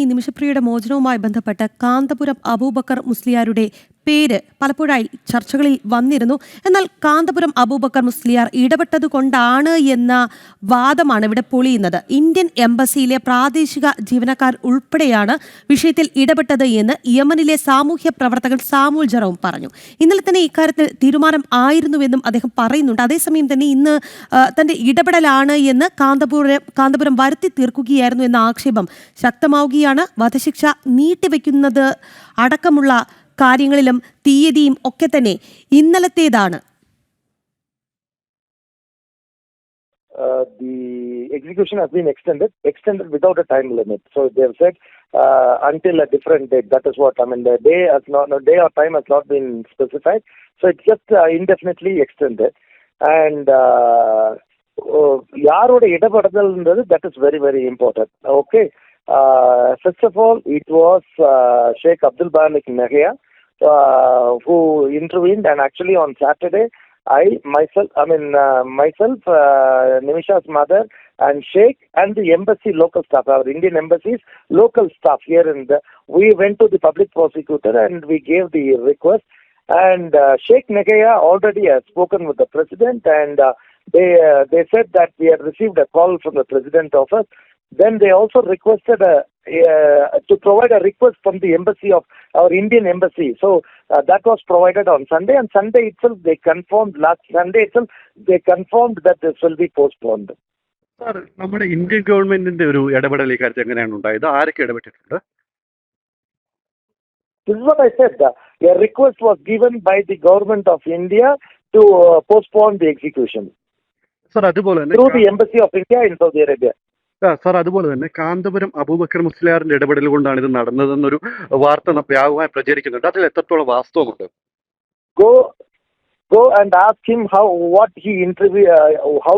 ഈ നിമിഷപ്രിയയുടെ മോചനവുമായി ബന്ധപ്പെട്ട് കാന്തപുരം അബൂബക്കർ മുസ്ലിയാരുടെ പേര് പലപ്പോഴായി ചർച്ചകളിൽ വന്നിരുന്നു. എന്നാൽ കാന്തപുരം അബൂബക്കർ മുസ്ലിയാർ ഇടപെട്ടതുകൊണ്ടാണ് എന്ന വാദമാണ് ഇവിടെ പൊളിയുന്നത്. ഇന്ത്യൻ എംബസിയിലെ പ്രാദേശിക ജീവനക്കാർ ഉൾപ്പെടെയാണ് വിഷയത്തിൽ ഇടപെട്ടത് എന്ന് യമനിലെ സാമൂഹ്യ പ്രവർത്തകൻ സാമുൽ ജറോം പറഞ്ഞു. ഇന്നലെ തന്നെ ഇക്കാര്യത്തിൽ തീരുമാനം ആയിരുന്നുവെന്നും അദ്ദേഹം പറയുന്നുണ്ട്. അതേസമയം തന്നെ ഇന്ന് തന്റെ ഇടപെടലാണ് എന്ന് കാന്തപുരം വരുത്തി തീർക്കുകയായിരുന്നു എന്ന ആക്ഷേപം ശക്തമാവുകയാണ്. വധശിക്ഷ നീട്ടിവെക്കുന്നത് അടക്കമുള്ള കാര്യങ്ങളിലും തീയതിയും ഒക്കെ തന്നെ ഇന്നലത്തേതാണ്. The execution has been extended without a time limit. So they have said until a different date. That is what I mean. The day or time has not been specified. So it's just indefinitely extended. And yaroda idapadal endadu, that is very, very important. Okay. First of all, it was Sheikh Abdul Banik Nahia who intervened, and actually on Saturday, myself, Nimisha's mother, and Sheikh, and the embassy local staff, our Indian embassy's local staff here we went to the public prosecutor and we gave the request. And Sheikh Nahia already has spoken with the president, and they said that we had received a call from the president office. Then they also requested to provide a request from the embassy of our Indian embassy. So that was provided on Sunday, and Sunday itself last Sunday itself they confirmed that this will be postponed. Sir, നമ്മുടെ Indian ഗവൺമെന്റിന്റെ ഒരു ഇടപെടൽ ഈ കാര്യത്തിൽ എങ്ങനെയാണ് ഉണ്ടായത്? ആരൊക്കെ ഇടപെട്ടിട്ടുണ്ട്? This is what I said. A request was given by the government of India to postpone the execution. Sir, അതുപോലെ തന്നെ through the embassy of India in Saudi Arabia. Sir, അതുപോലെ തന്നെ കാന്തപുരം അബൂബക്കർ മുസ്ലിയാറിന്റെ ഇടപെടൽ കൊണ്ടാണ് ഇത് നടന്നതെന്നൊരു വാർത്ത വ്യാപകമായി പ്രചരിക്കുന്നുണ്ട്. അതിൽ എത്രത്തോളം വാസ്തവമുണ്ട്? Go and ask him how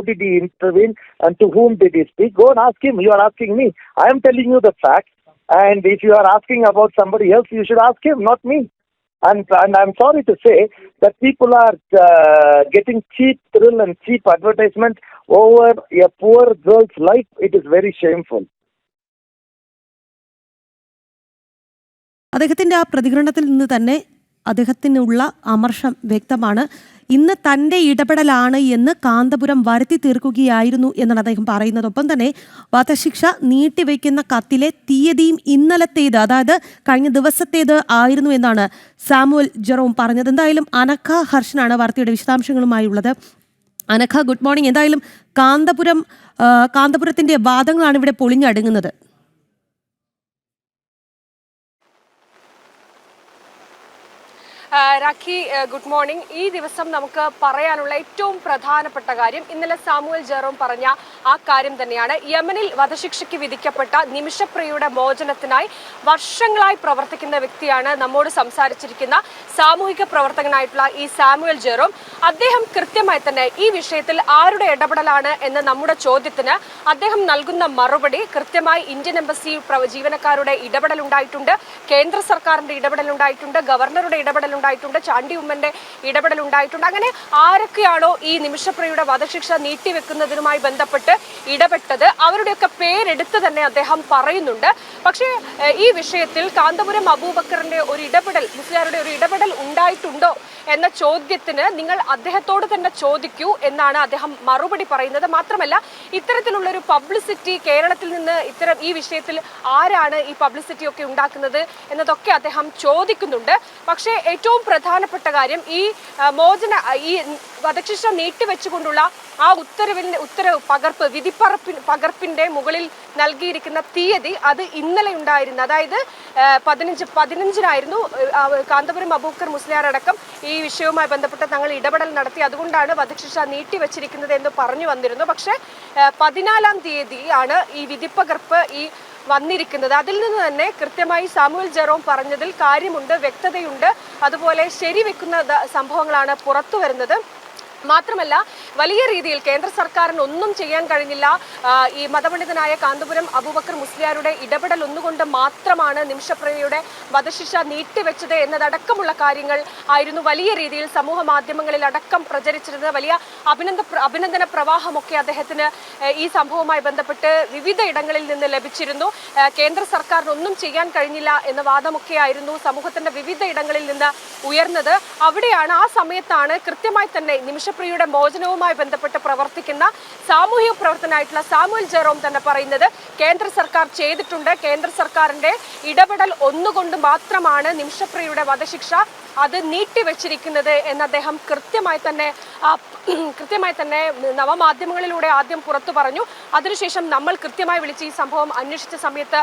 did he intervene and to whom did he speak. Go and ask him. You are asking me. I am telling you the facts, and if you are asking about somebody else, you should ask him, not me. And I'm sorry to say that people are getting cheap thrill and cheap advertisement over a poor girl's life. It is very shameful. അദ്ദേഹത്തിന്റെ ആ പ്രതികരണത്തിൽ നിന്ന് തന്നെ അദ്ദേഹത്തിനുള്ള അമർഷം വ്യക്തമാണ്. ഇന്ന് തൻ്റെ ഇടപെടലാണ് എന്ന് കാന്തപുരം വരുത്തി തീർക്കുകയായിരുന്നു എന്നാണ് അദ്ദേഹം പറയുന്നത്. ഒപ്പം തന്നെ വധശിക്ഷ നീട്ടിവെക്കുന്ന കത്തിലെ തീയതിയും ഇന്നലത്തേത്, അതായത് കഴിഞ്ഞ ദിവസത്തേത് ആയിരുന്നു എന്നാണ് സാമുൽ ജെറോം പറഞ്ഞത്. എന്തായാലും അനഘ ഹർഷനാണ് വാർത്തയുടെ വിശദാംശങ്ങളുമായുള്ളത്. Anagha, good morning. എന്തായാലും കാന്തപുരത്തിന്റെ വാദങ്ങളാണ് ഇവിടെ പൊളിഞ്ഞടുങ്ങുന്നത്. Rakhi, good morning. ഈ ദിവസം നമുക്ക് പറയാനുള്ള ഏറ്റവും പ്രധാനപ്പെട്ട കാര്യം ഇന്നലെ സാമുൽ ജെറോം പറഞ്ഞ ആ കാര്യം തന്നെയാണ്. യമനിൽ വധശിക്ഷയ്ക്ക് വിധിക്കപ്പെട്ട നിമിഷപ്രിയയുടെ മോചനത്തിനായി വർഷങ്ങളായി പ്രവർത്തിക്കുന്ന വ്യക്തിയാണ് നമ്മോട് സംസാരിച്ചിരിക്കുന്ന സാമൂഹിക പ്രവർത്തകനായിട്ടുള്ള ഈ സാമുൽ ജെറോം. അദ്ദേഹം കൃത്യമായി തന്നെ ഈ വിഷയത്തിൽ ആരുടെ ഇടപെടലാണ് എന്ന നമ്മുടെ ചോദ്യത്തിന് അദ്ദേഹം നൽകുന്ന മറുപടി കൃത്യമായി ഇന്ത്യൻ എംബസി ജീവനക്കാരുടെ ഇടപെടലുണ്ടായിട്ടുണ്ട്, കേന്ദ്ര സർക്കാരിന്റെ ഇടപെടലുണ്ടായിട്ടുണ്ട്, ഗവർണറുടെ ഇടപെടലുണ്ടായിട്ടുണ്ട്, ചാണ്ടി ഉമ്മന്റെ ഇടപെടലുണ്ടായിട്ടുണ്ട്. അങ്ങനെ ആരൊക്കെയാണോ ഈ നിമിഷപ്രിയയുടെ വധശിക്ഷ നീട്ടിവെക്കുന്നതിനുമായി ബന്ധപ്പെട്ട് ഇടപെട്ടത് അവരുടെയൊക്കെ പേരെടുത്ത് തന്നെ അദ്ദേഹം പറയുന്നുണ്ട്. പക്ഷേ ഈ വിഷയത്തിൽ കാന്തപുരം അബൂബക്കറിന്റെ ഒരു ഇടപെടൽ, മുസ്ലിയാരുടെ ഒരു ഇടപെടൽ ഉണ്ടായിട്ടുണ്ടോ എന്ന ചോദ്യത്തിന് നിങ്ങൾ അദ്ദേഹത്തോട് തന്നെ ചോദിക്കൂ എന്നാണ് അദ്ദേഹം മറുപടി പറയുന്നത്. മാത്രമല്ല, ഇത്തരത്തിലുള്ള ഒരു പബ്ലിസിറ്റി കേരളത്തിൽ നിന്ന് ഈ വിഷയത്തിൽ ആരാണ് ഈ പബ്ലിസിറ്റി ഒക്കെ ഉണ്ടാക്കുന്നത് എന്നതൊക്കെ അദ്ദേഹം ചോദിക്കുന്നുണ്ട്. പക്ഷേ ഏറ്റവും പ്രധാനപ്പെട്ട കാര്യം ഈ വധശിക്ഷ നീട്ടിവെച്ചുകൊണ്ടുള്ള ആ ഉത്തരവ് പകർപ്പിന്റെ മുകളിൽ നൽകിയിരിക്കുന്ന തീയതി അത് ഇന്നലെ ഉണ്ടായിരുന്നു. അതായത് 15-15 കാന്തപുരം അബൂബക്കർ മുസ്ലിയാർ അടക്കം ഈ വിഷയവുമായി ബന്ധപ്പെട്ട് തങ്ങൾ ഇടപെടൽ നടത്തി, അതുകൊണ്ടാണ് വധശിക്ഷ നീട്ടിവെച്ചിരിക്കുന്നത് എന്ന് പറഞ്ഞു വന്നിരുന്നു. പക്ഷേ 14-ാം തീയതിയാണ് ഈ വിധിപ്പകർപ്പ് വന്നിരിക്കുന്നത്. അതിൽ നിന്ന് തന്നെ കൃത്യമായി സാമുൽ ജെറോം പറഞ്ഞതിൽ കാര്യമുണ്ട്, വ്യക്തതയുണ്ട്, അതുപോലെ ശരിവെക്കുന്ന സംഭവങ്ങളാണ് പുറത്തു വരുന്നത്. മാത്രമല്ല വലിയ രീതിയിൽ കേന്ദ്ര സർക്കാരിന് ഒന്നും ചെയ്യാൻ കഴിഞ്ഞില്ല. ഈ മതപണ്ഡിതനായ കാന്തപുരം അബൂബക്കർ മുസ്ലിയാരുടെ ഇടപെടൽ ഒന്നുകൊണ്ട് മാത്രമാണ് നിമിഷപ്രിയയുടെ വധശിക്ഷ നീട്ടിവെച്ചത് എന്നതടക്കമുള്ള കാര്യങ്ങൾ ആയിരുന്നു വലിയ രീതിയിൽ സമൂഹ മാധ്യമങ്ങളിൽ അടക്കം പ്രചരിച്ചിരുന്നത്. വലിയ അഭിനന്ദന പ്രവാഹമൊക്കെ അദ്ദേഹത്തിന് ഈ സംഭവവുമായി ബന്ധപ്പെട്ട് വിവിധ ഇടങ്ങളിൽ നിന്ന് ലഭിച്ചിരുന്നു. കേന്ദ്ര സർക്കാരിന് ഒന്നും ചെയ്യാൻ കഴിഞ്ഞില്ല എന്ന വാദമൊക്കെയായിരുന്നു സമൂഹത്തിന്റെ വിവിധ ഇടങ്ങളിൽ നിന്ന് ഉയർന്നത്. അവിടെയാണ് ആ സമയത്താണ് കൃത്യമായി തന്നെ നിമിഷപ്രിയയുടെ മോചനവുമായി ബന്ധപ്പെട്ട് പ്രവർത്തിക്കുന്ന സാമൂഹിക പ്രവർത്തനായിട്ടുള്ള സാമുവൽ ജെറോം തന്നെ പറയുന്നത് കേന്ദ്ര സർക്കാർ ചെയ്തിട്ടുണ്ട്. കേന്ദ്ര സർക്കാരിന്റെ ഇടപെടൽ ഒന്നുകൊണ്ട് മാത്രമാണ് നിമിഷപ്രിയയുടെ വധശിക്ഷ അത് നീട്ടിവെച്ചിരിക്കുന്നത് എന്ന് അദ്ദേഹം കൃത്യമായി തന്നെ നവമാധ്യമങ്ങളിലൂടെ ആദ്യം പുറത്തു പറഞ്ഞു. അതിനുശേഷം നമ്മൾ കൃത്യമായി വിളിച്ച് ഈ സംഭവം അന്വേഷിച്ച സമയത്ത്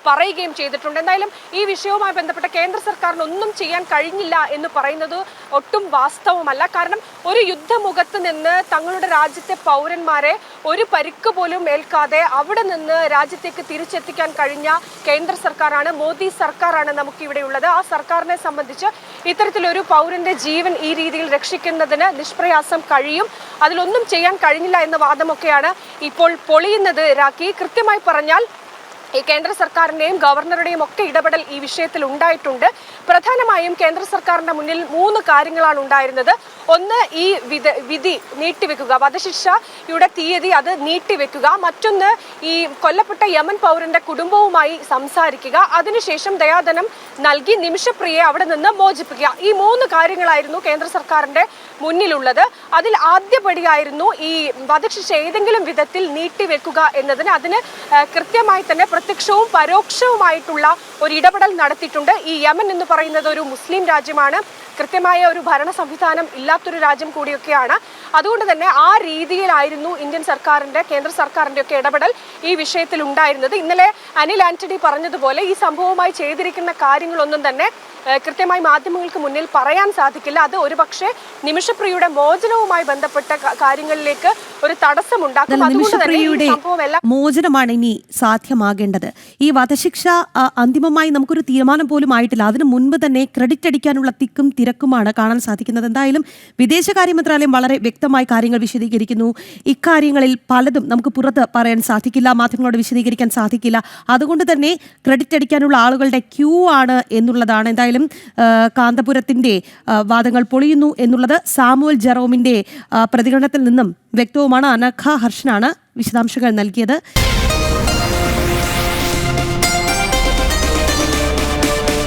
പറയുകയും ചെയ്തിട്ടുണ്ട്. എന്തായാലും ഈ വിഷയവുമായി ബന്ധപ്പെട്ട കേന്ദ്ര സർക്കാരിന് ഒന്നും ചെയ്യാൻ കഴിഞ്ഞില്ല എന്ന് പറയുന്നത് ഒട്ടും വാസ്തവമല്ല. കാരണം ഒരു യുദ്ധമുഖത്ത് നിന്ന് തങ്ങളുടെ രാജ്യത്തെ പൗരന്മാരെ ഒരു പരിക്ക് പോലും ഏൽക്കാതെ അവിടെ നിന്ന് രാജ്യത്തേക്ക് തിരിച്ചെത്തിക്കാൻ കഴിഞ്ഞ കേന്ദ്ര സർക്കാരാണ്, മോദി സർക്കാരാണ് നമുക്കിവിടെയുള്ളത്. ആ സർക്കാരിനെ സംബന്ധിച്ച് ഇത്തരത്തിലൊരു പൗരന്റെ ജീവൻ ഈ രീതിയിൽ രക്ഷിക്കുന്നതിന് നിഷ്പ്രയാസം കഴിയും. അതിലൊന്നും ചെയ്യാൻ കഴിഞ്ഞില്ല എന്ന വാദമൊക്കെയാണ് ഇപ്പോൾ പൊളിയുന്നത്. രാഖി, കൃത്യമായി പറഞ്ഞാൽ ഈ കേന്ദ്ര സർക്കാരിന്റെയും ഗവർണറുടെയും ഒക്കെ ഇടപെടൽ ഈ വിഷയത്തിൽ ഉണ്ടായിട്ടുണ്ട്. പ്രധാനമായും കേന്ദ്ര സർക്കാരിന്റെ മുന്നിൽ 3 കാര്യങ്ങളാണ് ഉണ്ടായിരുന്നത്. ഒന്ന്, ഈ വിധി നീട്ടിവെക്കുക, വധശിക്ഷയുടെ തീയതി അത് നീട്ടിവെക്കുക. മറ്റൊന്ന്, ഈ കൊല്ലപ്പെട്ട യമൻ പൗരന്റെ കുടുംബവുമായി സംസാരിക്കുക. അതിനുശേഷം ദയാധനം നൽകി നിമിഷപ്രിയയെ അവിടെ നിന്ന് മോചിപ്പിക്കുക. ഈ 3 കാര്യങ്ങളായിരുന്നു കേന്ദ്ര സർക്കാരിന്റെ മുന്നിലുള്ളത്. അതിൽ ആദ്യപടിയായിരുന്നു ഈ വധശിക്ഷ ഏതെങ്കിലും വിധത്തിൽ നീട്ടിവെക്കുക എന്നതിന്. അതിന് കൃത്യമായി തന്നെ പ്രത്യക്ഷവും പരോക്ഷവുമായിട്ടുള്ള ഒരു ഇടപെടൽ നടത്തിയിട്ടുണ്ട്. ഈ യമൻ എന്ന് പറയുന്നത് ഒരു മുസ്ലിം രാജ്യമാണ്, കൃത്യമായ ഒരു ഭരണ സംവിധാനം ഇല്ലാത്തൊരു രാജ്യം കൂടിയൊക്കെയാണ്. അതുകൊണ്ട് തന്നെ ആ രീതിയിലായിരുന്നു ഇന്ത്യൻ സർക്കാരിന്റെ, കേന്ദ്ര സർക്കാരിന്റെ ഒക്കെ ഇടപെടൽ ഈ വിഷയത്തിൽ ഉണ്ടായിരുന്നത്. ഇന്നലെ അനിൽ ആന്റണി പറഞ്ഞതുപോലെ ഈ സംഭവവുമായി ചെയ്തിരിക്കുന്ന കാര്യങ്ങളൊന്നും തന്നെ കൃത്യമായി മാധ്യമങ്ങൾക്ക് മുന്നിൽ പറയാൻ സാധിക്കില്ല. അത് ഒരുപക്ഷെ നിമിഷപ്രിയയുടെ മോചനവുമായി ബന്ധപ്പെട്ട കാര്യങ്ങളിലേക്ക് ഒരു തടസ്സമുണ്ടാക്കും. അതുകൊണ്ട് തന്നെ ഈ സംഭവമെല്ലാം മോചനമാണ് ഇനി സാധ്യമാകേണ്ടത്. ഈ വധശിക്ഷ അന്തിമമായി നമുക്കൊരു തീരുമാനം പോലും ആയിട്ടില്ല. അതിനു മുൻപ് തന്നെ ക്രെഡിറ്റ് അടിക്കാനുള്ള തിക്കും തിരക്കുമാണ് കാണാൻ സാധിക്കുന്നത്. എന്തായാലും വിദേശകാര്യ മന്ത്രാലയം വളരെ വ്യക്തമായി കാര്യങ്ങൾ വിശദീകരിക്കുന്നു. ഇക്കാര്യങ്ങളിൽ പലതും നമുക്ക് പുറത്ത് പറയാൻ സാധിക്കില്ല, മാധ്യമങ്ങളോട് വിശദീകരിക്കാൻ സാധിക്കില്ല. അതുകൊണ്ട് തന്നെ ക്രെഡിറ്റ് അടിക്കാനുള്ള ആളുകളുടെ ക്യൂ ആണ് എന്നുള്ളതാണ്. എന്തായാലും കാന്തപുരത്തിന്റെ വാദങ്ങൾ പൊളിയുന്നു എന്നുള്ളത് സാമുവൽ ജെറോമിന്റെ പ്രതികരണത്തിൽ നിന്നും വ്യക്തവുമാണ്. അനഘ ഹർഷനാണ് വിശദാംശങ്ങൾ നൽകിയത്.